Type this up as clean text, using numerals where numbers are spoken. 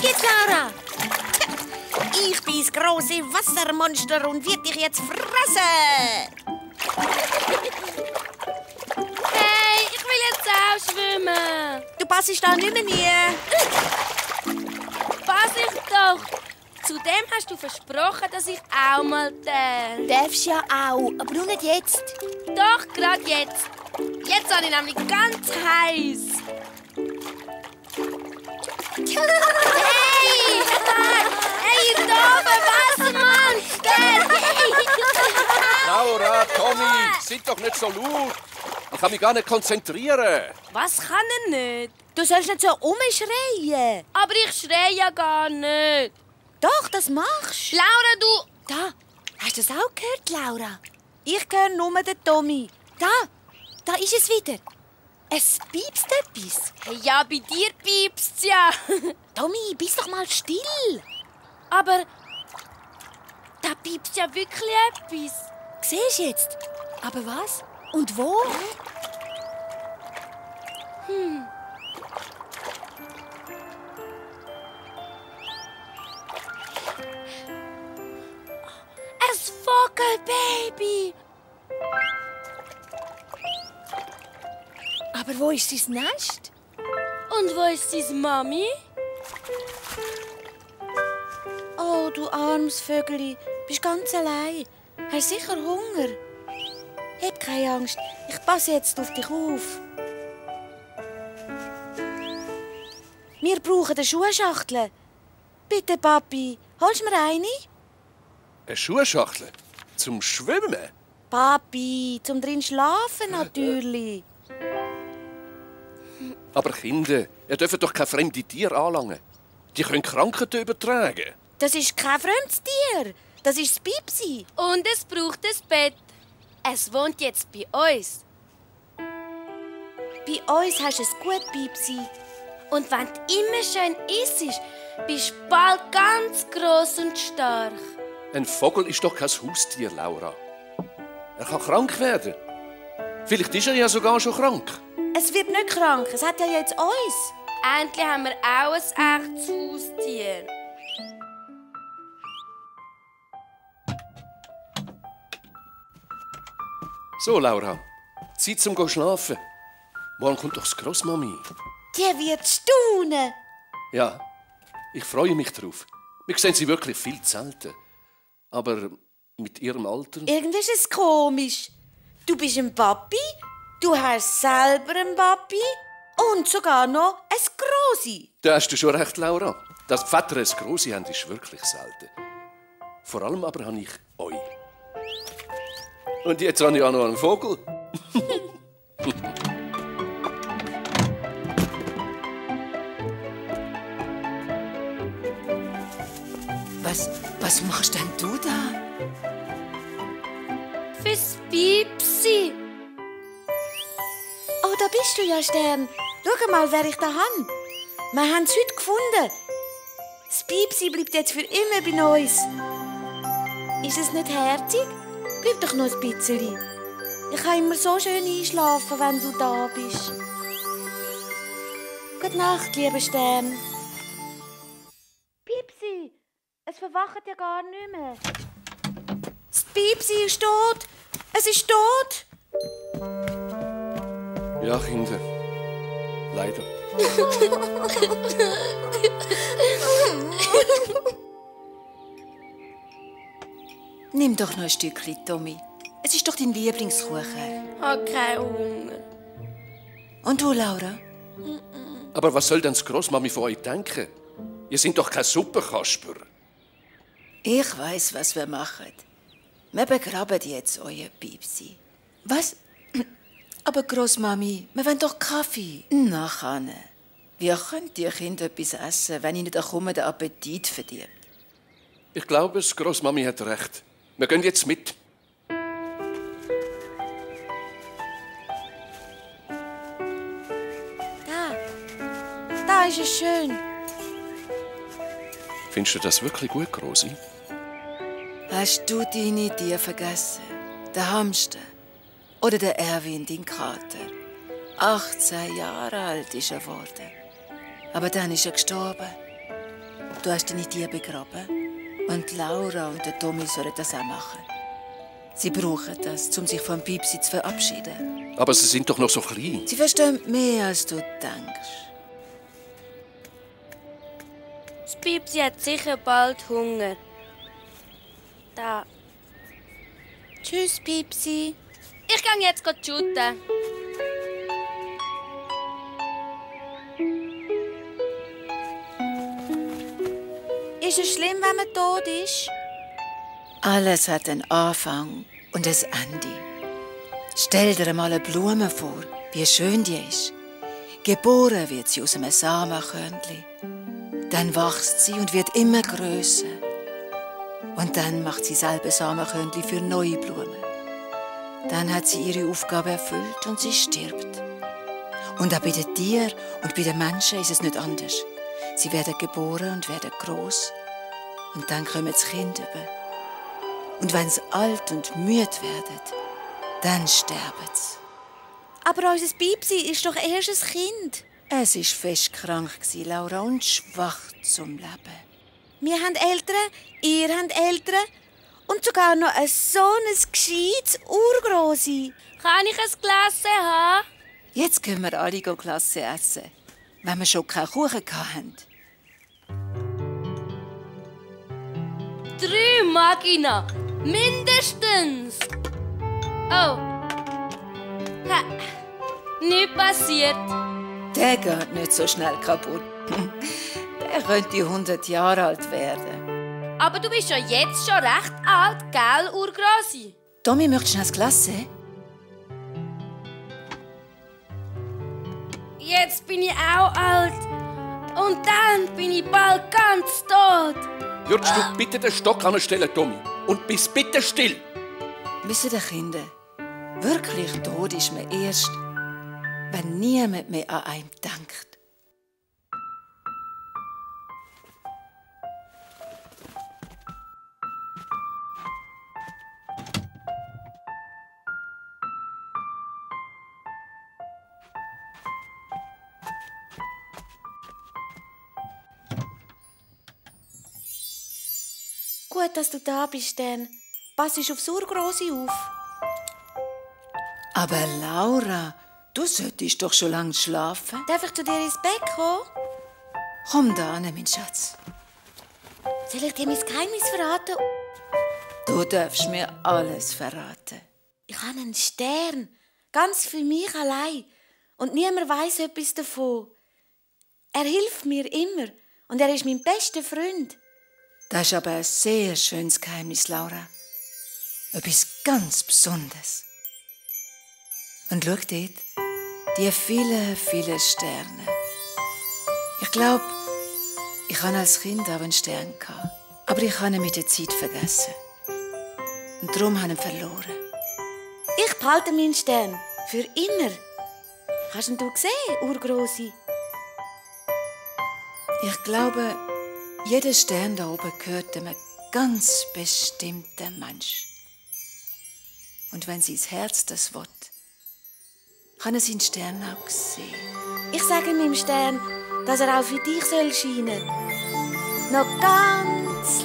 jetzt, Laura! Ich bin das große Wassermonster und werde dich jetzt fressen! Hey, ich will jetzt auch schwimmen. Du passest da nicht mehr nie. Pass ich doch. Zudem hast du versprochen, dass ich auch mal darf. Darfst ja auch, aber nur nicht jetzt. Doch, gerade jetzt. Jetzt habe ich nämlich ganz heiß. Hey! Hey, ihr doofen Wassermonster! Laura, Tommy, seid doch nicht so laut. Ich kann mich gar nicht konzentrieren. Was kann er nicht? Du sollst nicht so rumschreien. Aber ich schreie ja gar nicht. Doch, das machst du. Laura, du... Da, hast du das auch gehört, Laura? Ich höre nur den Tommy. Da ist es wieder. Es piepst etwas. Hey, ja, bei dir piepst's ja. Tommy, bist doch mal still. Aber da piepst ja wirklich etwas. Siehst du jetzt? Aber was? Und wo? Ein Vogelbaby. Aber wo ist sein Nest? Und wo ist seine Mami? Oh, du armes Vögeli, bist ganz allein. Hast sicher Hunger. Hab keine Angst, ich passe jetzt auf dich auf. Wir brauchen eine Schuhschachtel. Bitte, Papi, holst du mir eine? Eine Schuhschachtel? Zum Schwimmen? Papi, zum drin schlafen natürlich. Aber Kinder, ihr dürft doch keine fremden Tiere anlangen. Die können Krankheiten übertragen. Das ist kein fremdes Tier. Das ist das Pipsi. Und es braucht ein Bett. Es wohnt jetzt bei uns. Bei uns hast du es gut, Pipsi. Und wenn du immer schön isst, bist du bald ganz gross und stark. Ein Vogel ist doch kein Haustier, Laura. Er kann krank werden. Vielleicht ist er ja sogar schon krank. Es wird nicht krank, es hat ja jetzt uns. Endlich haben wir auch ein echtes Haustier. So, Laura, Zeit zum Schlafen. Morgen kommt doch das Grossmami. Die wird staunen. Ja, ich freue mich drauf. Wir sehen sie wirklich viel zu selten. Aber mit ihrem Alter... Irgendwie ist es komisch. Du bist ein Papi, du hast selber einen Papi und sogar noch ein Grossi. Da hast du schon recht, Laura. Dass die Väter ein Grossi haben, ist wirklich selten. Vor allem aber habe ich euch. Und jetzt habe ich auch noch einen Vogel. Was machst denn du da? Fürs Piepsi. Oh, da bist du ja, Stern. Schau mal, wer ich da habe. Wir haben es heute gefunden. Das Piepsi bleibt jetzt für immer bei uns. Ist es nicht herzig? Bleib doch noch ein bisschen. Ich kann immer so schön einschlafen, wenn du da bist. Gute Nacht, lieber Stern. Piepsi, es verwacht ja gar nicht mehr. Das Piepsi ist tot. Es ist tot. Ja, Kinder. Leider. Nimm doch noch ein Stückchen, Tommy. Es ist doch dein Lieblingskuchen. Ich habe keinen Hunger. Und du, Laura? Aber was soll denn das Grossmami von euch denken? Ihr seid doch kein Suppenkasper. Ich weiss, was wir machen. Wir begraben jetzt euer Piepsi. Was? Aber Grossmami, wir wollen doch Kaffee. Na, Anne. Wie könnt ihr Kinder etwas essen, wenn ihnen doch den Appetit verdirbt? Ich glaube, das Grossmami hat recht. Wir gehen jetzt mit. Da ist es schön. Findest du das wirklich gut, Grossi? Hast du deine Tiere vergessen? Der Hamster? Oder der Erwin, dein Kater? 18 Jahre alt ist er geworden. Aber dann ist er gestorben. Du hast deine Tiere begraben. Und Laura und der Tommy sollen das auch machen. Sie brauchen das, um sich von Pipsi zu verabschieden. Aber sie sind doch noch so klein. Sie verstehen mehr, als du denkst. Das Pipsi hat sicher bald Hunger. Da. Tschüss, Pipsi. Ich gehe jetzt shooten. Ist es schlimm, wenn man tot ist? Alles hat einen Anfang und ein Ende. Stell dir einmal eine Blume vor, wie schön die ist. Geboren wird sie aus einem Samenkörnchen. Dann wächst sie und wird immer grösser. Und dann macht sie selber Samenkörnchen für neue Blumen. Dann hat sie ihre Aufgabe erfüllt und sie stirbt. Und auch bei den Tieren und bei den Menschen ist es nicht anders. Sie werden geboren und werden groß. Und dann kommen das Kind über. Und wenn sie alt und müde werden, dann sterben sie. Aber unser Pipsi ist doch erst ein Kind. Es war fest krank, Laura, und schwach zum Leben. Wir haben Eltern, ihr habt Eltern und sogar noch so ein gescheites Urgrosi. Kann ich ein Glas haben? Jetzt können wir alle Klasse essen, wenn wir schon keinen Kuchen hatten. 3 mag ich noch. Mindestens. Oh. Ha. Nichts passiert. Der geht nicht so schnell kaputt. Der könnte 100 Jahre alt werden. Aber du bist ja jetzt schon recht alt, gell, Urgrosi? Tommy, möchtest du noch ein Glas? Jetzt bin ich auch alt. Und dann bin ich bald ganz tot. Würdest du bitte den Stock anstellen, Tommy? Und bist bitte still. Wissen die Kinder, wirklich tot ist man erst, wenn niemand mehr an einen denkt. Gut, dass du da bist, Dan. Pass aufs Urgrosi auf. Aber Laura, du solltest doch schon lange schlafen. Darf ich zu dir ins Bett kommen? Komm da an, mein Schatz. Soll ich dir mein Geheimnis verraten? Du darfst mir alles verraten. Ich habe einen Stern. Ganz für mich allein. Und niemand weiss etwas davon. Er hilft mir immer. Und er ist mein bester Freund. Das ist aber ein sehr schönes Geheimnis, Laura. Etwas ganz Besonderes. Und schau dort, die vielen, vielen Sterne. Ich glaube, ich hatte als Kind auch einen Stern. Aber ich habe ihn mit der Zeit vergessen. Und darum habe ich ihn verloren. Ich behalte meinen Stern. Für immer. Hast du ihn gesehen, Urgrosi? Ich glaube, jeder Stern da oben gehört einem ganz bestimmten Mensch. Und wenn sein Herz das will, kann er seinen Stern auch sehen. Ich sage meinem Stern, dass er auch für dich soll scheinen. Noch ganz